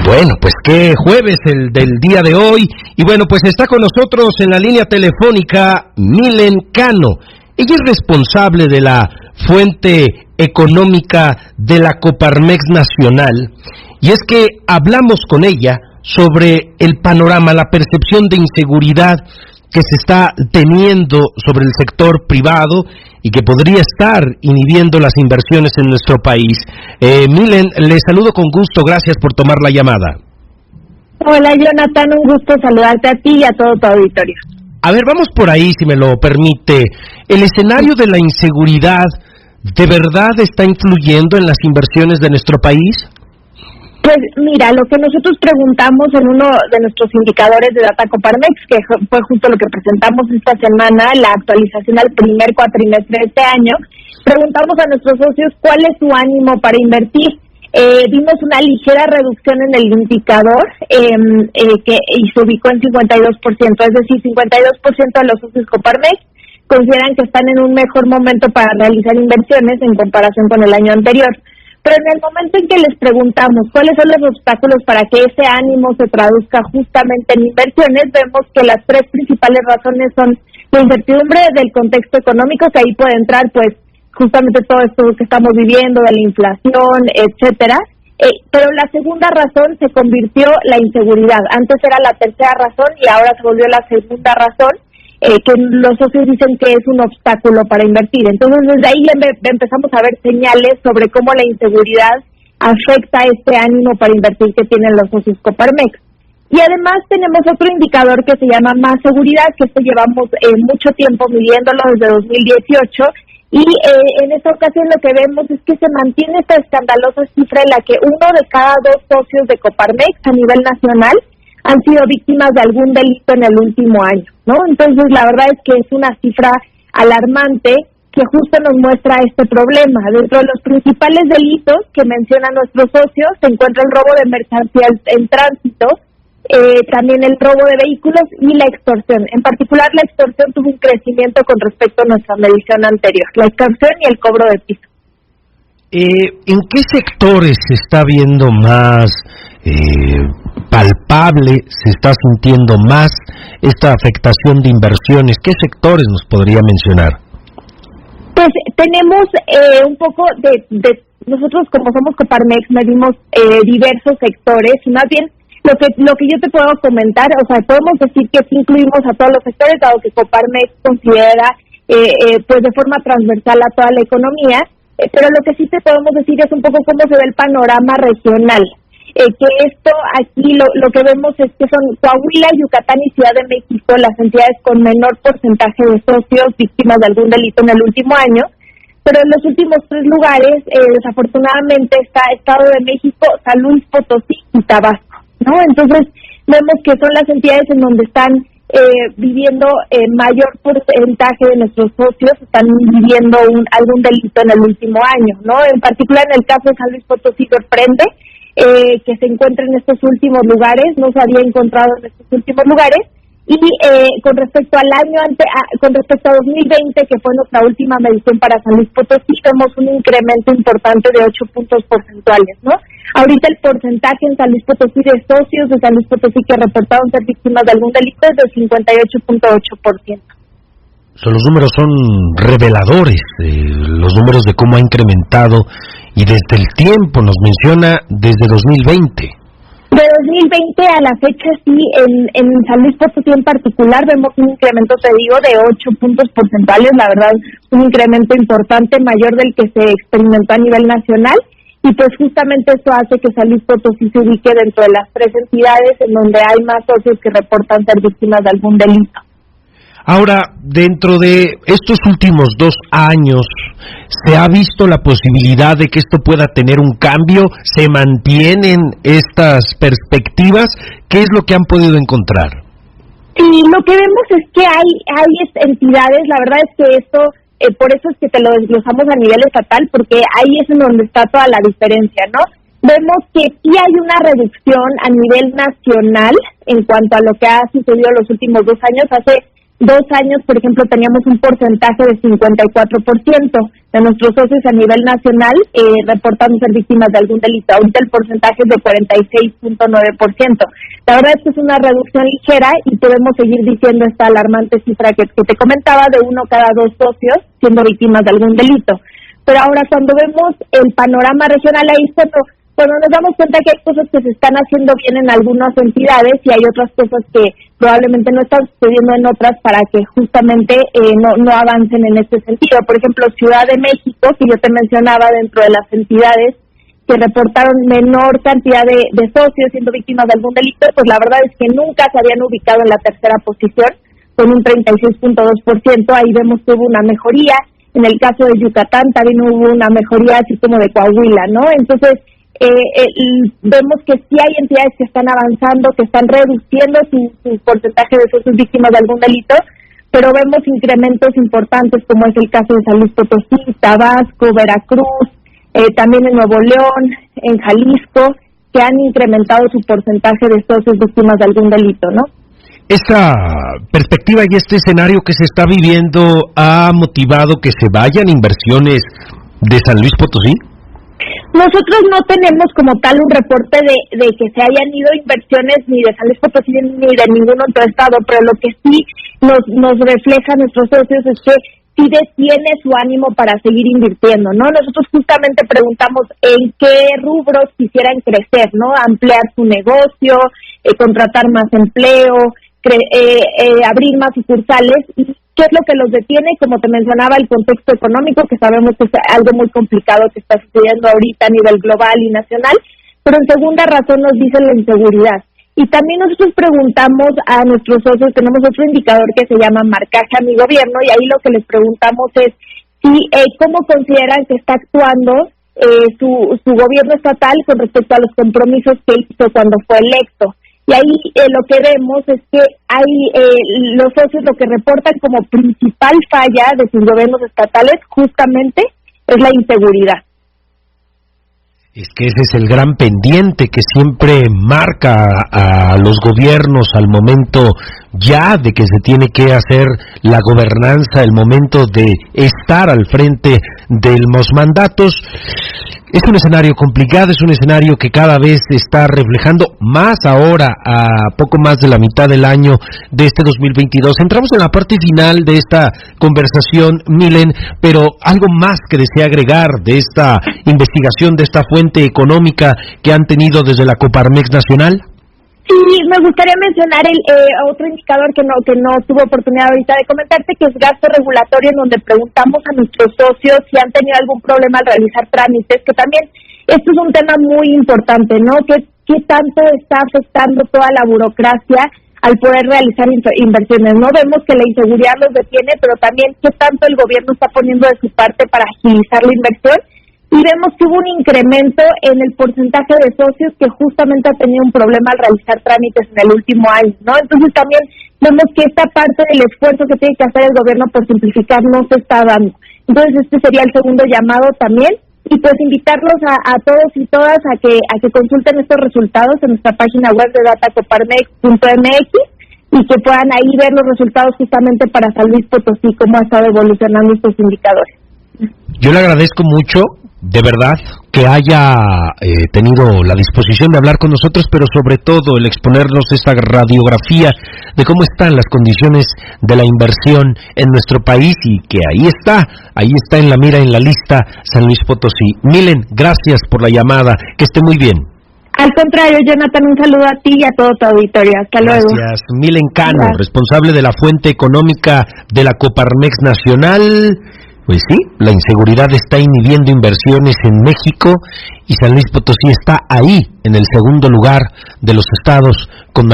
Bueno, pues qué jueves el del día de hoy. Y bueno, pues está con nosotros en la línea telefónica Milen Cano. Ella es responsable de la fuente económica de la Coparmex Nacional. Y es que hablamos con ella sobre el panorama, la percepción de inseguridad que se está teniendo sobre el sector privado y que podría estar inhibiendo las inversiones en nuestro país. Milen, le saludo con gusto, gracias por tomar la llamada. Hola Jonathan, un gusto saludarte a ti y a todo tu auditorio. A ver, vamos por ahí, si me lo permite. ¿El escenario de la inseguridad de verdad está influyendo en las inversiones de nuestro país? Pues mira, lo que nosotros preguntamos en uno de nuestros indicadores de Data Coparmex, que fue justo lo que presentamos esta semana, la actualización al primer cuatrimestre de este año, preguntamos a nuestros socios cuál es su ánimo para invertir. Vimos una ligera reducción en el indicador y se ubicó en 52%, es decir, 52% de los socios Coparmex consideran que están en un mejor momento para realizar inversiones en comparación con el año anterior. Pero en el momento en que les preguntamos cuáles son los obstáculos para que ese ánimo se traduzca justamente en inversiones, vemos que las tres principales razones son la incertidumbre del contexto económico, que ahí puede entrar pues justamente todo esto que estamos viviendo, de la inflación, etcétera. Pero la segunda razón se convirtió la inseguridad. Antes era la tercera razón y ahora se volvió la segunda razón, que los socios dicen que es un obstáculo para invertir. Entonces, desde ahí empezamos a ver señales sobre cómo la inseguridad afecta este ánimo para invertir que tienen los socios Coparmex. Y además tenemos otro indicador que se llama Más Seguridad, que esto llevamos mucho tiempo midiéndolo desde 2018, y en esta ocasión lo que vemos es que se mantiene esta escandalosa cifra en la que 1 de cada 2 socios de Coparmex a nivel nacional han sido víctimas de algún delito en el último año, ¿no? Entonces, la verdad es que es una cifra alarmante que justo nos muestra este problema. Dentro de los principales delitos que mencionan nuestros socios se encuentra el robo de mercancías en tránsito, también el robo de vehículos y la extorsión. En particular, la extorsión tuvo un crecimiento con respecto a nuestra medición anterior, la extorsión y el cobro de piso. ¿En qué sectores se está viendo más palpable, se está sintiendo más esta afectación de inversiones? ¿Qué sectores nos podría mencionar? Pues tenemos un poco de nosotros, como somos Coparmex, medimos diversos sectores, y más bien lo que yo te puedo comentar, o sea, podemos decir que sí incluimos a todos los sectores, dado que Coparmex considera pues de forma transversal a toda la economía, pero lo que sí te podemos decir es un poco cómo se ve el panorama regional. Que esto aquí lo que vemos es que son Coahuila, Yucatán y Ciudad de México las entidades con menor porcentaje de socios víctimas de algún delito en el último año, pero en los últimos 3 lugares desafortunadamente está Estado de México, San Luis Potosí y Tabasco, ¿no? Entonces vemos que son las entidades en donde están viviendo mayor porcentaje de nuestros socios, están viviendo algún delito en el último año, ¿no? En particular en el caso de San Luis Potosí sorprende que se encuentre en estos últimos lugares, no se había encontrado en estos últimos lugares, y con respecto al año con respecto a 2020, que fue nuestra última medición para San Luis Potosí, vemos un incremento importante de 8 puntos porcentuales, ¿no? Ahorita el porcentaje en San Luis Potosí de socios de San Luis Potosí que reportaron ser víctimas de algún delito es de 58.8%. Los números son reveladores, los números de cómo ha incrementado, y desde el tiempo, nos menciona desde 2020. De 2020 a la fecha, sí, en San Luis Potosí en particular vemos un incremento, te digo, de 8 puntos porcentuales, la verdad, un incremento importante, mayor del que se experimentó a nivel nacional, y pues justamente eso hace que San Luis Potosí se ubique dentro de las 3 entidades en donde hay más socios que reportan ser víctimas de algún delito. Ahora, dentro de estos últimos 2 años, ¿se ha visto la posibilidad de que esto pueda tener un cambio? ¿Se mantienen estas perspectivas? ¿Qué es lo que han podido encontrar? Sí, lo que vemos es que hay entidades, la verdad es que esto, por eso es que te lo desglosamos a nivel estatal, porque ahí es en donde está toda la diferencia, ¿no? Vemos que sí hay una reducción a nivel nacional en cuanto a lo que ha sucedido en los últimos 2 años. Hace 2 años, por ejemplo, teníamos un porcentaje de 54% de nuestros socios a nivel nacional reportando ser víctimas de algún delito. Ahorita el porcentaje es de 46.9%. La verdad es que es una reducción ligera y podemos seguir diciendo esta alarmante cifra que te comentaba de 1 cada 2 socios siendo víctimas de algún delito. Pero ahora cuando vemos el panorama regional, ahí es cuando nos damos cuenta que hay cosas que se están haciendo bien en algunas entidades y hay otras cosas que probablemente no están sucediendo en otras para que justamente no avancen en este sentido. Por ejemplo, Ciudad de México, que yo te mencionaba dentro de las entidades que reportaron menor cantidad de socios siendo víctimas de algún delito, pues la verdad es que nunca se habían ubicado en la tercera posición, con un 36.2%, ahí vemos que hubo una mejoría. En el caso de Yucatán también hubo una mejoría, así como de Coahuila, ¿no? Entonces, vemos que sí hay entidades que están avanzando, que están reduciendo su porcentaje de socios víctimas de algún delito, pero vemos incrementos importantes como es el caso de San Luis Potosí, Tabasco, Veracruz, también en Nuevo León, en Jalisco, que han incrementado su porcentaje de socios víctimas de algún delito, ¿no? Esta perspectiva y este escenario que se está viviendo ha motivado que se vayan inversiones de San Luis Potosí. Nosotros no tenemos como tal un reporte de que se hayan ido inversiones ni de San Luis Potosí ni de ningún otro estado, pero lo que sí nos refleja a nuestros socios es que sí detiene su ánimo para seguir invirtiendo, ¿no? Nosotros justamente preguntamos en qué rubros quisieran crecer, ¿no? Ampliar su negocio, contratar más empleo, abrir más sucursales. ¿Y qué es lo que los detiene? Como te mencionaba, el contexto económico, que sabemos que es algo muy complicado que está sucediendo ahorita a nivel global y nacional, pero en segunda razón nos dice la inseguridad. Y también nosotros preguntamos a nuestros socios, tenemos otro indicador que se llama marcaje a mi gobierno, y ahí lo que les preguntamos es cómo consideran que está actuando su gobierno estatal con respecto a los compromisos que hizo cuando fue electo. Y ahí lo que vemos es que hay los socios lo que reportan como principal falla de sus gobiernos estatales justamente es la inseguridad. Es que ese es el gran pendiente que siempre marca a los gobiernos al momento ya de que se tiene que hacer la gobernanza, el momento de estar al frente de los mandatos. Es un escenario complicado, es un escenario que cada vez se está reflejando más ahora, a poco más de la mitad del año de este 2022. Entramos en la parte final de esta conversación, Milen, pero algo más que desea agregar de esta investigación, de esta fuente económica que han tenido desde la Coparmex Nacional. Sí, me gustaría mencionar otro indicador que no tuve oportunidad ahorita de comentarte, que es gasto regulatorio, en donde preguntamos a nuestros socios si han tenido algún problema al realizar trámites, que también esto es un tema muy importante, ¿no? ¿Qué tanto está afectando toda la burocracia al poder realizar inversiones? No vemos que la inseguridad los detiene, pero también qué tanto el gobierno está poniendo de su parte para agilizar la inversión. Y vemos que hubo un incremento en el porcentaje de socios que justamente ha tenido un problema al realizar trámites en el último año, ¿no? Entonces también vemos que esta parte del esfuerzo que tiene que hacer el gobierno por simplificar no se está dando. Entonces este sería el segundo llamado también, y pues invitarlos a todos y todas a que consulten estos resultados en nuestra página web de datacoparmex.mx y que puedan ahí ver los resultados justamente para San Luis Potosí, cómo ha estado evolucionando estos indicadores. Yo le agradezco mucho, de verdad, que haya tenido la disposición de hablar con nosotros, pero sobre todo el exponernos esta radiografía de cómo están las condiciones de la inversión en nuestro país, y que ahí está en la mira, en la lista, San Luis Potosí. Milen, gracias por la llamada, que esté muy bien. Al contrario, Jonathan, un saludo a ti y a todo tu auditorio. Hasta luego. Gracias. Milen Cano, responsable de la fuente económica de la Coparmex Nacional. Pues sí, la inseguridad está inhibiendo inversiones en México y San Luis Potosí está ahí, en el segundo lugar de los estados con mayor